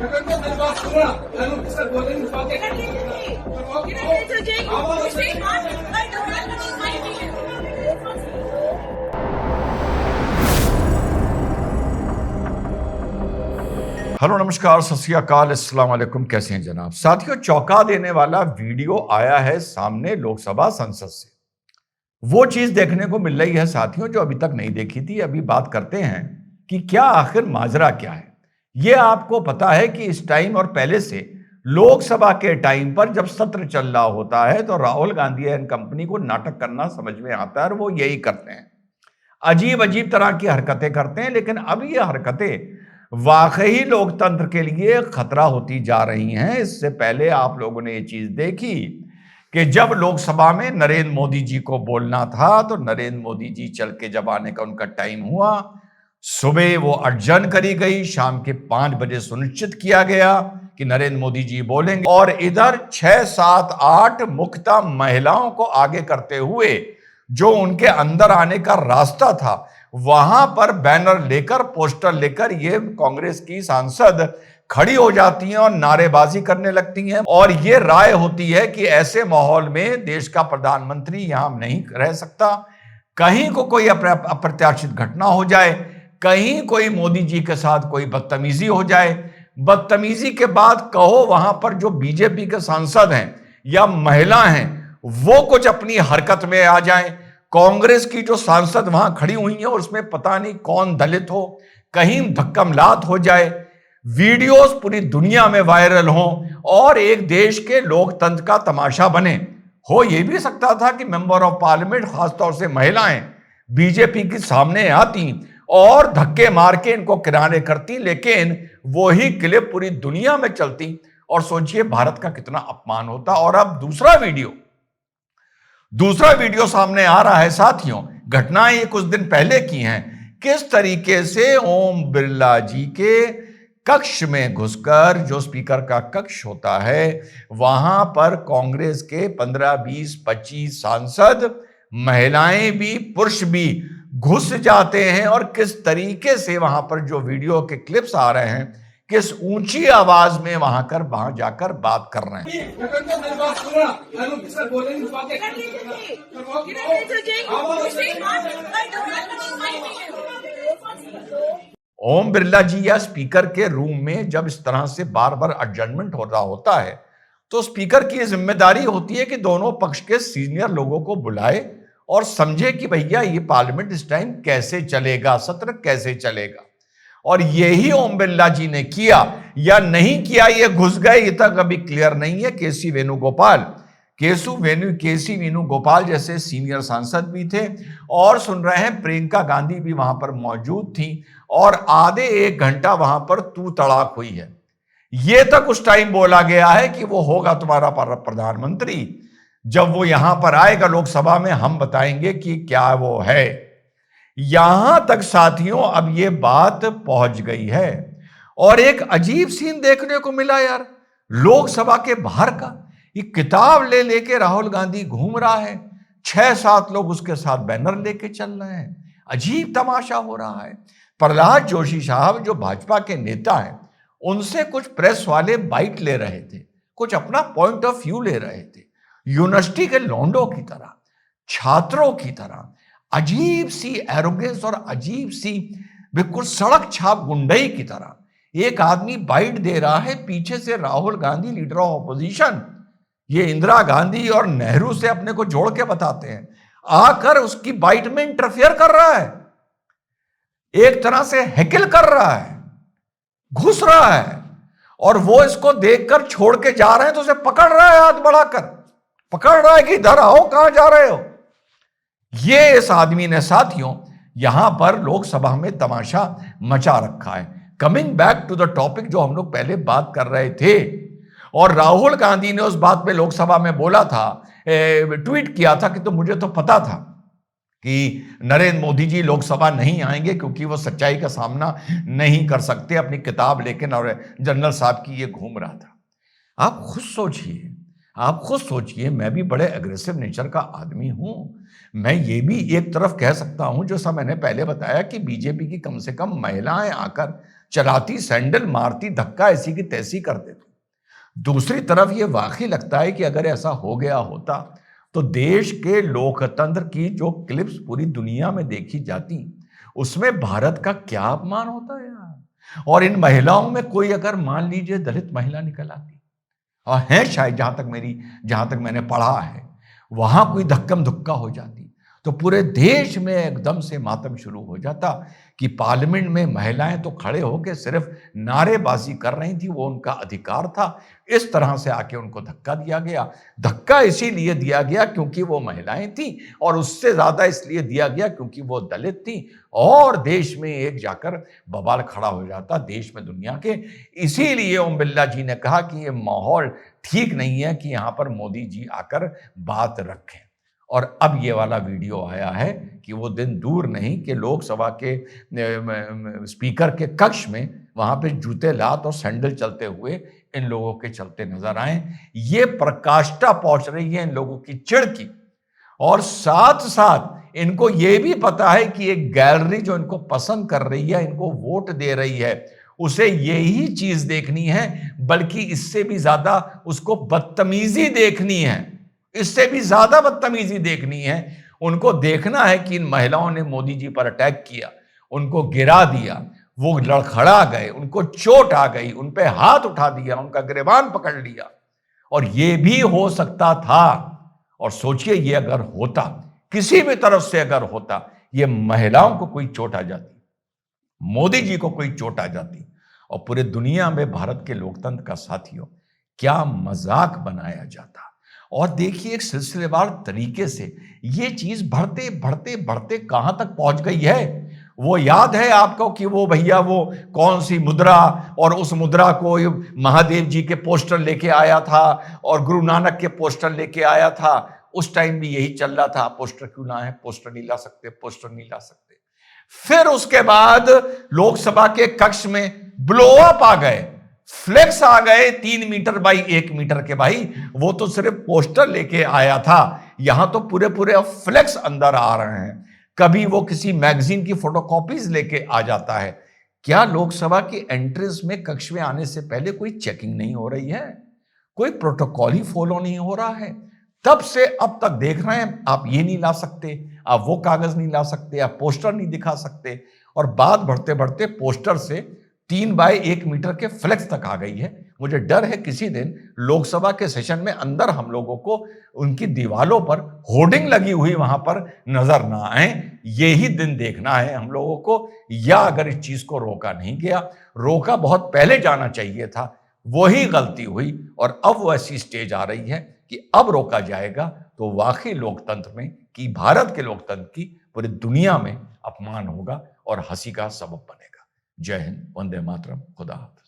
Hello, नमस्कार, सत श्री अकाल, अस्सलाम वालेकुम। कैसे हैं जनाब? साथियों, चौंका देने वाला वीडियो आया है सामने लोकसभा संसद से। वो चीज देखने को मिल रही है साथियों जो अभी तक नहीं देखी थी। अभी बात करते हैं कि क्या आखिर माजरा क्या है। ये आपको पता है कि इस टाइम और पहले से लोकसभा के टाइम पर जब सत्र चल रहा होता है तो राहुल गांधी एंड कंपनी को नाटक करना समझ में आता है और वो यही करते हैं। अजीब अजीब तरह की हरकतें करते हैं, लेकिन अब ये हरकतें वाकई लोकतंत्र के लिए खतरा होती जा रही हैं। इससे पहले आप लोगों ने ये चीज देखी कि जब लोकसभा में नरेंद्र मोदी जी को बोलना था तो नरेंद्र मोदी जी चल के जब आने का उनका टाइम हुआ, सुबह वो अर्जन करी गई, शाम के 5 बजे सुनिश्चित किया गया कि नरेंद्र मोदी जी बोलेंगे, और इधर 6, 7, 8 मुख्यतः महिलाओं को आगे करते हुए जो उनके अंदर आने का रास्ता था वहां पर बैनर लेकर, पोस्टर लेकर ये कांग्रेस की सांसद खड़ी हो जाती हैं और नारेबाजी करने लगती हैं। और ये राय होती है कि ऐसे माहौल में देश का प्रधानमंत्री यहां नहीं रह सकता। कहीं को कोई अप्रत्याशित घटना हो जाए, कहीं कोई मोदी जी के साथ कोई बदतमीजी हो जाए, बदतमीजी के बाद कहो वहां पर जो बीजेपी के सांसद हैं या महिला हैं वो कुछ अपनी हरकत में आ जाएं। कांग्रेस की जो सांसद वहां खड़ी हुई है उसमें पता नहीं कौन दलित हो, कहीं धक्कमलात हो जाए, वीडियोस पूरी दुनिया में वायरल हो और एक देश के लोकतंत्र का तमाशा बने। हो यह भी सकता था कि मेंबर ऑफ पार्लियामेंट, खासतौर से महिलाएं, बीजेपी के सामने आती और धक्के मार के इनको किनारे करती, लेकिन वही क्लिप पूरी दुनिया में चलती और सोचिए भारत का कितना अपमान होता। और अब दूसरा वीडियो सामने आ रहा है साथियों। घटनाएं ये कुछ दिन पहले की हैं। किस तरीके से ओम बिरला जी के कक्ष में घुसकर, जो स्पीकर का कक्ष होता है, वहां पर कांग्रेस के 15, 20, 25 सांसद, महिलाएं भी पुरुष भी घुस जाते हैं और किस तरीके से वहां पर जो वीडियो के क्लिप्स आ रहे हैं, किस ऊंची आवाज में वहां जाकर बात कर रहे हैं। ओम बिरला जी या स्पीकर के रूम में जब इस तरह से बार बार एडजर्नमेंट हो रहा होता है तो स्पीकर की जिम्मेदारी होती है कि दोनों पक्ष के सीनियर लोगों को बुलाए और समझे कि भैया ये पार्लियामेंट इस टाइम कैसे चलेगा, सत्र कैसे चलेगा। और यही ओम बिरला जी ने किया या नहीं किया, ये घुस गए, ये तक अभी क्लियर नहीं है। केसी वेणुगोपाल जैसे सीनियर सांसद भी थे और सुन रहे हैं प्रियंका गांधी भी वहां पर मौजूद थी और आधे 1 घंटा वहां पर तू तड़ाक हुई है। ये तक उस टाइम बोला गया है कि वो होगा तुम्हारा प्रधानमंत्री, जब वो यहां पर आएगा लोकसभा में हम बताएंगे कि क्या वो है। यहां तक साथियों अब ये बात पहुंच गई है और एक अजीब सीन देखने को मिला यार। लोकसभा के बाहर का ये किताब ले लेके राहुल गांधी घूम रहा है, 6-7 लोग उसके साथ बैनर लेके चल रहे हैं, अजीब तमाशा हो रहा है। प्रहलाद जोशी साहब जो भाजपा के नेता हैं, उनसे कुछ प्रेस वाले बाइट ले रहे थे, कुछ अपना पॉइंट ऑफ व्यू ले रहे थे, यूनिवर्सिटी के लौंडों की तरह, छात्रों की तरह, अजीब सी एरोगेंस और अजीब सी बिल्कुल सड़क छाप गुंडई की तरह एक आदमी बाइट दे रहा है। पीछे से Rahul Gandhi, leader of opposition, ये इंदिरा गांधी और नेहरू से अपने को जोड़ के बताते हैं, आकर उसकी बाइट में इंटरफेयर कर रहा है, एक तरह से हैकिल कर रहा है, घुस रहा है। और वो इसको देखकर छोड़ के जा रहे हैं तो उसे पकड़ रहा है, हाथ बढ़ाकर पकड़ रहा है कि इधर आओ, कहां जा रहे हो। ये इस आदमी ने साथियों यहां पर लोकसभा में तमाशा मचा रखा है। Coming back to the topic जो हम लोग पहले बात कर रहे थे, और राहुल गांधी ने उस बात पे लोकसभा में बोला था, ट्वीट किया था कि तो मुझे तो पता था कि नरेंद्र मोदी जी लोकसभा नहीं आएंगे क्योंकि वो सच्चाई का सामना नहीं कर सकते, अपनी किताब लेके जनरल साहब की ये घूम रहा था। आप खुद सोचिए, मैं भी बड़े एग्रेसिव नेचर का आदमी हूं। मैं ये भी एक तरफ कह सकता हूं, जो सब मैंने पहले बताया, कि बीजेपी की कम से कम महिलाएं आकर चलाती सैंडल, मारती धक्का, ऐसी की तैसी कर देती। दूसरी तरफ ये वाकई लगता है कि अगर ऐसा हो गया होता तो देश के लोकतंत्र की जो क्लिप्स पूरी दुनिया में देखी जाती, उसमें भारत का क्या अपमान होता है यार। और इन महिलाओं में कोई अगर मान लीजिए दलित महिला निकल आती, और है शायद, जहां तक मैंने पढ़ा है, वहां कोई धक्कम धुक्का हो जाती, तो पूरे देश में एकदम से मातम शुरू हो जाता कि पार्लियामेंट में महिलाएं तो खड़े होकर सिर्फ नारेबाजी कर रही थी, वो उनका अधिकार था। इस तरह से आके उनको धक्का दिया गया। धक्का इसीलिए दिया गया क्योंकि वो महिलाएं थी, और उससे ज्यादा इसलिए दिया गया क्योंकि वो दलित थी, और देश में एक जाकर बवाल खड़ा हो जाता, देश में, दुनिया के। इसीलिए ओम बिरला जी ने कहा कि ये माहौल ठीक नहीं है कि यहां पर मोदी जी आकर बात रखें। और अब ये वाला वीडियो आया है कि वो दिन दूर नहीं कि लोकसभा के स्पीकर के कक्ष में वहां पे जूते लात और सैंडल चलते हुए इन लोगों के चलते नजर आए। ये प्रकाष्ठा पहुंच रही है इन लोगों की चिढ़ की, और साथ साथ इनको ये भी पता है कि एक गैलरी जो इनको पसंद कर रही है, इनको वोट दे रही है, उसे यही चीज देखनी है, बल्कि इससे भी ज्यादा उसको बदतमीजी देखनी है, इससे भी ज्यादा बदतमीजी देखनी है। उनको देखना है कि इन महिलाओं ने मोदी जी पर अटैक किया, उनको गिरा दिया, वो लड़खड़ा गए, उनको चोट आ गई, उन पे हाथ उठा दिया, उनका गिरेबान पकड़ लिया। और ये भी हो सकता था, और सोचिए ये अगर होता, किसी भी तरफ से अगर होता, ये महिलाओं को कोई चोट आ जाती, मोदी जी को कोई चोट आ जाती, और पूरे दुनिया में भारत के लोकतंत्र का साथियों क्या मजाक बनाया जाता। और देखिए एक सिलसिलेवार तरीके से ये चीज बढ़ते बढ़ते बढ़ते कहां तक पहुंच गई है। वो याद है आपको कि वो भैया वो कौन सी मुद्रा, और उस मुद्रा को महादेव जी के पोस्टर लेके आया था, और गुरु नानक के पोस्टर लेके आया था। उस टाइम भी यही चल रहा था, पोस्टर क्यों लाए, पोस्टर नहीं ला सकते, पोस्टर नहीं ला सकते। फिर उसके बाद लोकसभा के कक्ष में ब्लो अप आ गए, फ्लेक्स आ गए 3 मीटर बाई 1 मीटर के। भाई वो तो सिर्फ पोस्टर लेके आया था, यहां तो पूरे पूरे फ्लेक्स अंदर आ रहे हैं। कभी वो किसी मैगजीन की फोटोकॉपीज लेके आ जाता है। क्या लोकसभा की एंट्रेंस में, कक्ष में आने से पहले कोई चेकिंग नहीं हो रही है, कोई प्रोटोकॉल ही फॉलो नहीं हो रहा है? तब से अब तक देख रहे हैं, आप ये नहीं ला सकते, आप वो कागज नहीं ला सकते, आप पोस्टर नहीं दिखा सकते, और बात बढ़ते बढ़ते पोस्टर से 3 बाई 1 मीटर के फ्लेक्स तक आ गई है। मुझे डर है किसी दिन लोकसभा के सेशन में अंदर हम लोगों को उनकी दीवालों पर होर्डिंग लगी हुई वहां पर नजर ना आए। यही दिन देखना है हम लोगों को, या अगर इस चीज को रोका नहीं गया, रोका बहुत पहले जाना चाहिए था, वही गलती हुई, और अब वो ऐसी स्टेज आ रही है कि अब रोका जाएगा तो वाकई लोकतंत्र में, कि भारत के लोकतंत्र की पूरी दुनिया में अपमान होगा और हंसी का सबब बनेगा। जय हिंद, वंदे मातरम, खुदा हाफिज।